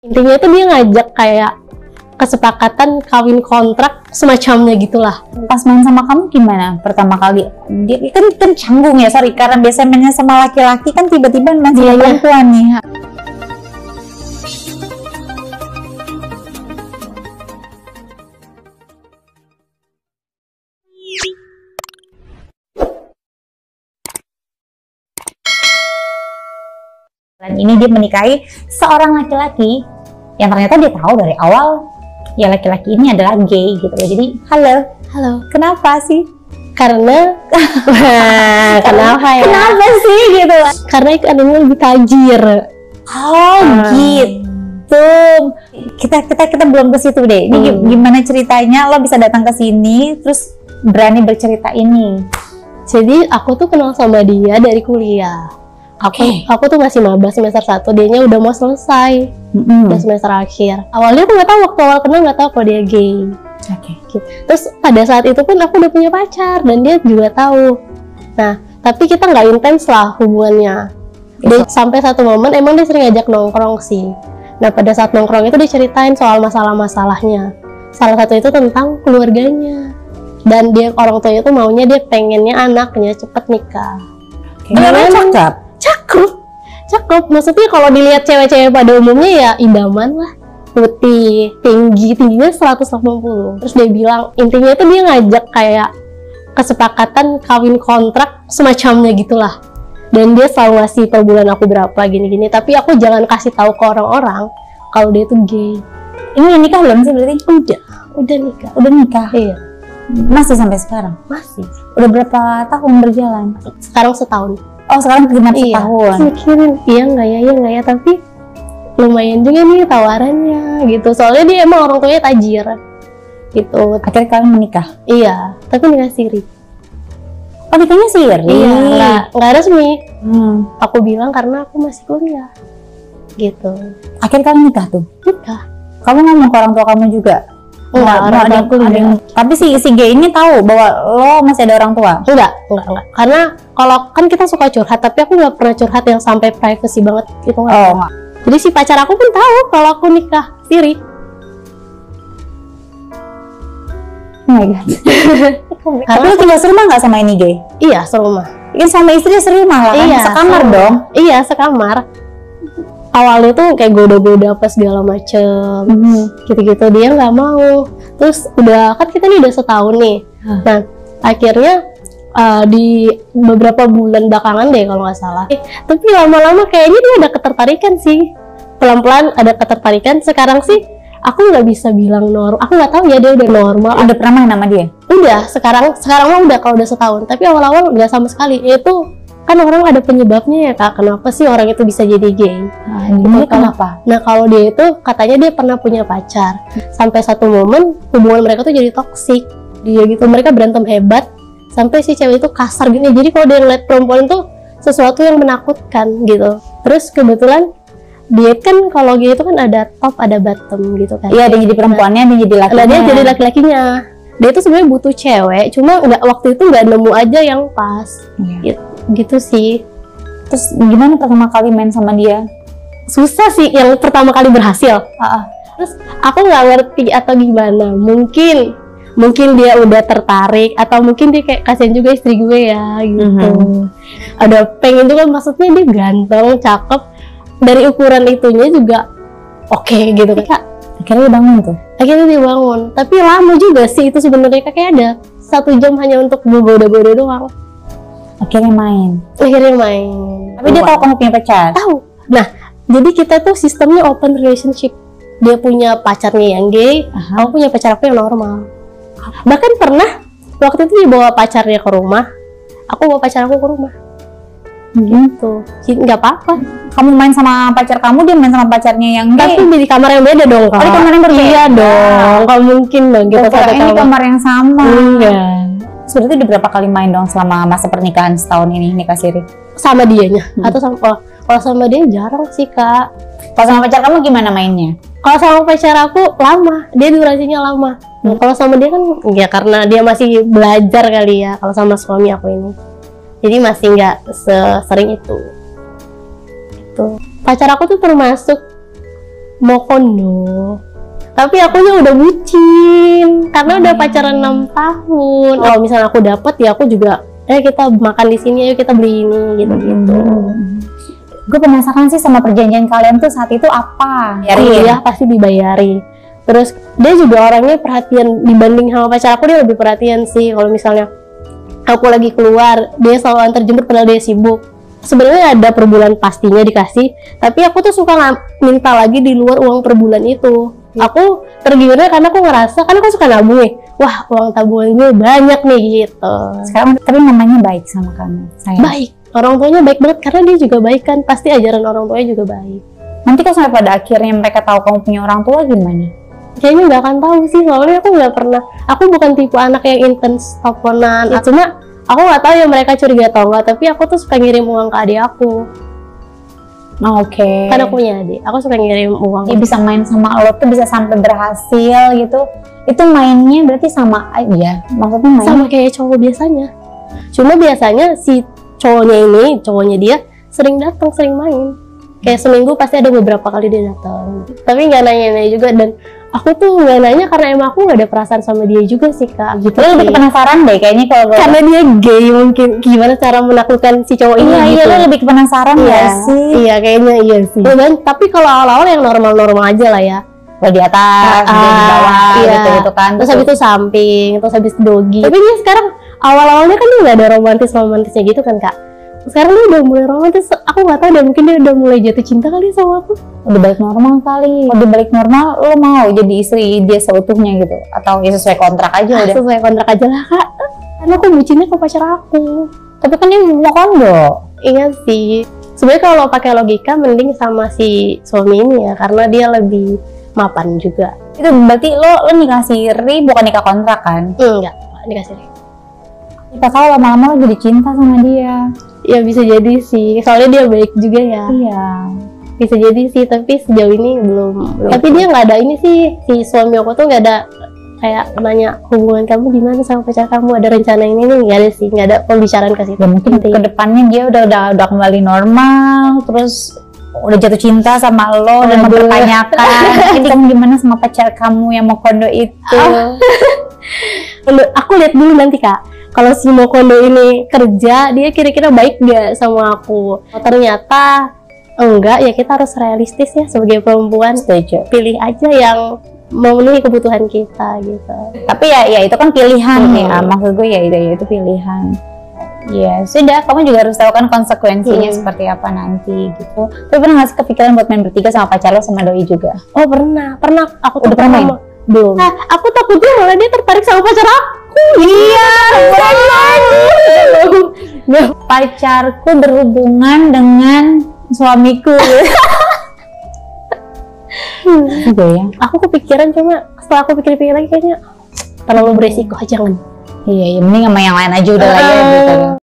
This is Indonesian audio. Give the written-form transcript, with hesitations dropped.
Intinya itu dia ngajak kayak kesepakatan kawin kontrak semacamnya gitulah. Pas main sama kamu gimana pertama kali? Dia kan canggung ya, sorry, karena biasanya mainnya sama laki-laki kan tiba-tiba main sama perempuan nih. Dan ini dia menikahi seorang laki-laki yang ternyata dia tahu dari awal ya laki-laki ini adalah gay gitu loh. Jadi halo, kenapa sih? Karena kenapa ya? Kenapa sih gitu? Karena ikannya lebih tajir. Oh gitu. Kita belum ke situ deh. Ini gimana ceritanya lo bisa datang ke sini terus berani bercerita ini? Jadi aku tuh kenal sama dia dari kuliah. Aku tuh masih maba semester 1, dianya udah mau selesai, udah semester akhir. Awalnya aku nggak tahu, waktu awal kenal nggak tahu kalau dia gay. Gitu. Terus pada saat itu pun aku udah punya pacar dan dia juga tahu. Nah, tapi kita nggak intens lah hubungannya. Sampai satu momen emang dia sering ngajak nongkrong sih. Nah, pada saat nongkrong itu dia ceritain soal masalah-masalahnya. Salah satu itu tentang keluarganya. Dan dia orang tuanya tuh maunya dia pengennya anaknya cepet nikah. Cakep. Cakep, maksudnya kalau dilihat cewek-cewek pada umumnya ya idaman lah, putih, tingginya 180. Terus dia bilang intinya itu dia ngajak kayak kesepakatan kawin kontrak semacamnya gitulah. Dan dia selalu ngasih per bulan aku berapa gini-gini, tapi aku jangan kasih tahu ke orang-orang kalau dia tuh gay. Ini nikah belum sih berarti? Udah nikah. Iya. Masih sampai sekarang? Masih. Udah berapa tahun berjalan? Sekarang setahun. Oh, sekarang genap setahun. Mikirin iya nggak ya, tapi lumayan juga nih tawarannya gitu. Soalnya dia emang orang tuanya tajir gitu. Akhirnya kalian menikah? Iya, tapi nikah siri. Oh, nikahnya siri? Iya, nggak resmi. Aku bilang karena aku masih kuliah gitu. Akhirnya kalian nikah tuh? Nikah. Kamu ngomong ke orang tua kamu juga? Enggak, tapi si gay ini tahu bahwa lo masih ada orang tua? Enggak. Karena kalau kan kita suka curhat, tapi aku nggak pernah curhat yang sampai privacy banget gitu. Enggak. Jadi si pacar aku pun tahu kalau aku nikah siri. Oh my god. Tapi lo tinggal serumah nggak sama ini gay? Iya, serumah. Ini sama istri serumah lah kan? Iya, sekamar dong? Iya, sekamar. Awalnya tuh kayak goda-goda apa segala macem, gitu-gitu, dia nggak mau. Terus udah kan kita nih udah setahun nih. Nah akhirnya di beberapa bulan belakangan deh kalau nggak salah. Tapi lama-lama kayaknya dia ada ketertarikan sih, pelan-pelan ada ketertarikan. Sekarang sih aku nggak bisa bilang normal. Aku nggak tahu ya dia udah normal. Udah pernah main sama dia? Udah. Sekarang mah udah kalau udah setahun. Tapi awal-awal nggak sama sekali. Itu kan orang ada penyebabnya ya kak, kenapa sih orang itu bisa jadi gay? Kenapa? Nah kalau dia itu katanya dia pernah punya pacar, sampai satu momen hubungan mereka tuh jadi toksik, dia gitu, mereka berantem hebat, sampai si cewek itu kasar gini. Jadi kalau dia ngeliat perempuan tuh sesuatu yang menakutkan gitu. Terus kebetulan dia kan kalau gay itu kan ada top ada bottom gitu kan. Iya, dia jadi perempuannya, dia jadi lakinya. Dia jadi laki-lakinya. Dia itu sebenarnya butuh cewek, cuma waktu itu nggak nemu aja yang pas. Gitu sih. Terus gimana pertama kali main sama dia? Susah sih yang pertama kali berhasil. Terus aku nggak ngerti atau gimana, mungkin dia udah tertarik atau mungkin dia kayak kasihan juga istri gue ya gitu. Ada pengen juga, maksudnya dia ganteng, cakep, dari ukuran itunya juga oke gitu kan. Akhirnya dia bangun, tapi lama juga sih itu sebenarnya, kayak ada 1 jam hanya untuk goda-goda doang. Akhirnya main. Tapi dia tahu kamu punya pacar? Tahu. Nah, jadi kita tuh sistemnya open relationship. Dia punya pacarnya yang gay, aku punya pacar aku yang normal. Bahkan pernah waktu itu dia bawa pacarnya ke rumah, aku bawa pacar aku ke rumah. Gitu. Jadi nggak apa-apa. Kamu main sama pacar kamu, dia main sama pacarnya yang gay. Tapi di kamar yang beda dong, Kak. Oh, di kamar yang berbeda? Iya dong. Kalau mungkin dong kita satu kamar yang sama. Enggak. Sebenarnya udah berapa kali main dong selama masa pernikahan setahun ini, nikah siri? Sama dianya? Atau sama, kalau sama dia jarang sih kak. Kalau sama pacar kamu gimana mainnya? Kalau sama pacar aku lama, dia durasinya lama. Kalau sama dia kan ya karena dia masih belajar kali ya. Kalau sama suami aku ini, jadi masih nggak sesering itu. Pacar aku tuh termasuk mau kondo. Tapi akunya udah bucin karena udah pacaran 6 tahun. Kalau misalnya aku dapet ya aku juga kita makan di sini, ayo kita beli ini gitu-gitu. Gue penasaran sih sama perjanjian kalian tuh saat itu apa? Iya pasti dibayari. Terus dia juga orangnya perhatian dibanding sama pacar aku, dia lebih perhatian sih. Kalau misalnya aku lagi keluar, dia selalu antar jemput padahal dia sibuk. Sebenarnya ada per bulan pastinya dikasih, tapi aku tuh suka minta lagi di luar uang per bulan itu. Aku tergiurnya karena aku ngerasa, kan aku suka nabung nih. Wah, uang tabungan gue banyak nih gitu. Sekarang tapi mamanya baik sama kamu, sayang. Baik, orang tuanya baik banget karena dia juga baik kan. Pasti ajaran orang tuanya juga baik. Nanti kalau sampai pada akhirnya mereka tahu kamu punya orang tua gimana? Kayaknya nggak akan tahu sih, soalnya aku nggak pernah. Aku bukan tipe anak yang intens teleponan. Cuma aku nggak tahu ya mereka curiga atau enggak. Tapi aku tuh suka ngirim uang ke adik aku. Oke. Kan aku punya adik, aku suka ngirim uang. Ya, bisa main sama lo tuh bisa sampai berhasil gitu. Itu mainnya berarti sama aja, maksudnya main sama kayak cowok biasanya. Cuma biasanya si cowoknya dia sering datang, sering main. Kayak seminggu pasti ada beberapa kali dia datang. Tapi nggak nanya-nanya juga, dan aku tuh nggak nanya karena emang aku nggak ada perasaan sama dia juga sih kak. Gitu. Lo lebih penasaran deh kayaknya kalau karena dia gay, mungkin gimana cara menaklukkan si cowok ini. Iya, gitu. lo lebih penasaran ya sih. Iya kayaknya iya sih. Dan tapi kalau awal-awal yang normal-normal aja lah ya. Kalau di atas, di bawah, iya. gitu kan. Terus habis itu samping, terus habis itu dogi. Tapi dia sekarang awal-awalnya kan dia nggak ada romantisnya gitu kan kak. Sekarang dia udah mulai romantis. Aku nggak tahu deh, mungkin dia udah mulai jatuh cinta kali sama aku. Udah balik normal kali. Kalau udah balik normal, lo mau jadi istri dia seutuhnya gitu? Atau ya sesuai kontrak aja udah? Sesuai kontrak aja lah kak. Karena aku bucinnya ke pacar aku. Tapi kan dia mau kondo. Iya sih. Sebenarnya kalau pakai logika mending sama si suami ini ya, karena dia lebih mapan juga. Itu berarti lo nikah siri bukan nikah kontrak kan? Enggak, nikah siri. Kita kalau lama-lama lo jadi cinta sama dia. Ya bisa jadi sih, soalnya dia baik juga ya. Iya. Bisa jadi sih, tapi sejauh ini belum. Tapi dia nggak ada ini sih, si suami aku tuh nggak ada kayak nanya hubungan kamu gimana sama pacar kamu, ada rencana ini nih, nggak ada sih, nggak ada pembicaraan ke situ. Ya mungkin kedepannya dia udah kembali normal, terus udah jatuh cinta sama lo dan mempertanyakan ini kamu gimana sama pacar kamu yang mau kondo itu. Aku lihat dulu nanti kak, kalau si Mokondo ini kerja, dia kira-kira baik gak sama aku. Ternyata enggak, ya kita harus realistis ya sebagai perempuan. Setuju. Pilih aja yang memenuhi kebutuhan kita gitu. Tapi ya itu kan pilihan ya, maksud gue ya itu pilihan. Ya sudah, kamu juga harus tahu kan konsekuensinya seperti apa nanti gitu. Tapi pernah nggak sih kepikiran buat main bertiga sama pacar lo sama doi juga? Oh pernah. Aku udah pernah main? Belum. Nah, aku takutnya malah dia tertarik sama pacar aku. Iya, pacarku berhubungan dengan suamiku. Gitu ya. Aku kepikiran, cuma setelah aku pikir-pikir lagi kayaknya terlalu beresiko, jangan. Iya, mending sama yang lain aja udah lah ya gitu.